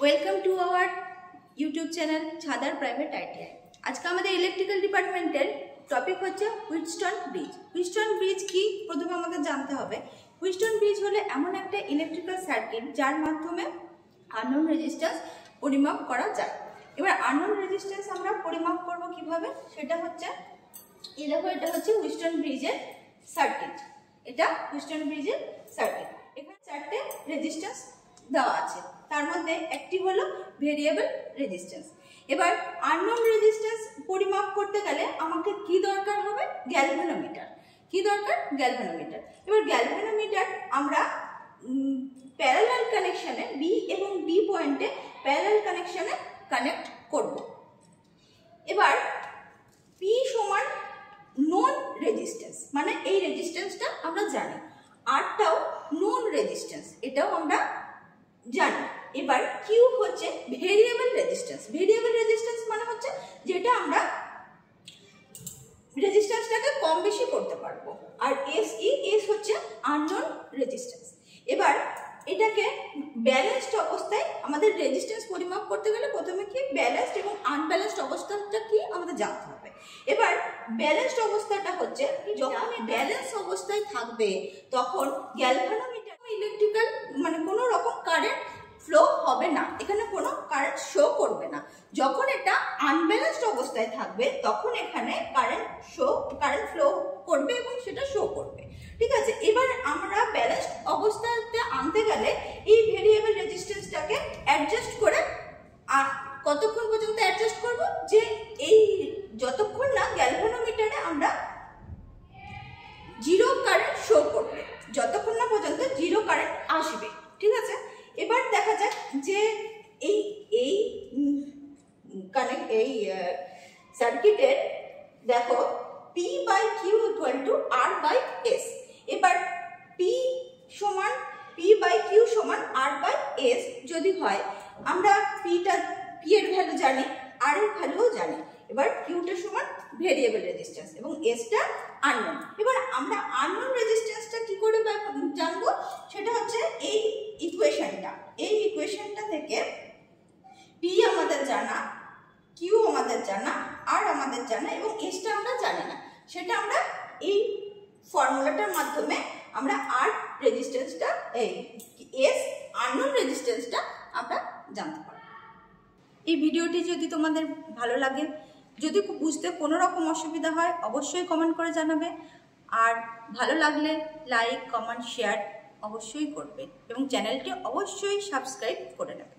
Welcome to our YouTube channel ছাদার private ITI. আজকে আমাদের ইলেকট্রিক্যাল ডিপার্টমেন্টের টপিক হচ্ছে হুইটস্টোন ব্রিজ। হুইটস্টোন ব্রিজ কি প্রথমে আমাদের জানতে হবে। হুইটস্টোন ব্রিজ হলো এমন একটা ইলেকট্রিক্যাল সার্কিট যার মাধ্যমে আননোন রেজিস্ট্যান্স পরিমাপ করা যায়। এবার আননোন রেজিস্ট্যান্স আমরা পরিমাপ করব কিভাবে, সেটা হচ্ছে এটা হচ্ছে হুইটস্টোন ব্রিজের সার্কিট। এটা হুইটস্টোন ব্রিজের সার্কিট। এখানে চারটে রেজিস্ট্যান্স দেওয়া আছে, তার মধ্যে একটি হলো ভেরিয়েবল রেজিস্ট্যান্স। এবার আননোন রেজিস্ট্যান্স পরিমাপ করতে গেলে আমাকে কি দরকার হবে? গ্যালভানোমিটার। কি দরকার? গ্যালভানোমিটার। এবার গ্যালভানোমিটার আমরা প্যারালাল কানেকশনে বি এবং ডি পয়েন্টে প্যারালাল কানেকশনে কানেক্ট করব। এবার পি সমান নোন রেজিস্ট্যান্স, মানে এই রেজিস্ট্যান্সটা আমরা জানি, আরটাও নোন রেজিস্ট্যান্স, এটাও আমরা জানি। এবার কিউ হচ্ছে ভেরিয়েবল রেজিস্ট্যান্স। ভেরিয়েবল রেজিস্ট্যান্স মানে হচ্ছে যেটা আমরা রেজিস্ট্যান্সটাকে কম বেশি করতে পারবো। আর এস হচ্ছে আননোন রেজিস্ট্যান্স। এবার এটাকে ব্যালেন্সড অবস্থায় আমাদের রেজিস্ট্যান্স পরিমাপ করতে গেলে প্রথমে কি ব্যালেন্সড এবং আনব্যালেন্সড অবস্থাটা কি আমাদের জানতে হবে। এবার ব্যালেন্সড অবস্থাটা হচ্ছে যখন ব্যালেন্স অবস্থায় থাকবে তখন গ্যালভানোমিটার ইলেকট্রিক্যাল মানে কোনো রকম কারেন্ট ফ্লো হবে না, এখানে কোনো কারেন্ট শো করবে না। যখন এটা আনব্যালেন্সড অবস্থায় থাকবে তখন এখানে কারেন্ট ফ্লো করবে এবং সেটা শো করবে। ঠিক আছে, এবার আমরা ব্যালেন্সড অবস্থাতে আনতে গেলে এই ভেরিয়েবল রেজিস্ট্যান্সটাকে অ্যাডজাস্ট করে কতক্ষণ পর্যন্ত অ্যাডজাস্ট করব, যে এই যতক্ষণ না গ্যালভানোমিটারে আমরা জিরো কারেন্ট শো করবে, যতক্ষণ না পর্যন্ত জিরো কারেন্ট আসবে। ঠিক আছে, এবার দেখা যাক যে এই সার্কিটের দেখো P by Q equal to R by S. এবার পি বাই কিউ সমান আর বাই এস যদি হয়, আমরা পি এর ভ্যালু জানি, আর এর ভ্যালুও জানি। এবার কিউটা সমান ভেরিয়েবল রেজিস্ট্যান্স এবং এসটা আননোন। এবার আমরা আননোন রেজিস্ট্যান্সটা কি করে জানবো, সেটা হচ্ছে এই ইকুয়েশনটা থেকে পি আমাদের জানা, কিউ আমাদের জানা, আর আমাদের জানা এবং এসটা আমরা জানি না, সেটা আমরা এই ফর্মুলাটার মাধ্যমে আমরা আর রেজিস্ট্যান্সটা এস আননোন রেজিস্ট্যান্সটা আমরা জানতে পারবো। এই ভিডিওটি যদি তোমাদের ভালো লাগে, যদি বুঝতে কোনো রকম অসুবিধা হয় অবশ্যই কমেন্ট করে জানাবে, আর ভালো লাগলে লাইক কমেন্ট শেয়ার অবশ্যই করবে এবং চ্যানেলটি অবশ্যই সাবস্ক্রাইব করে নেবে।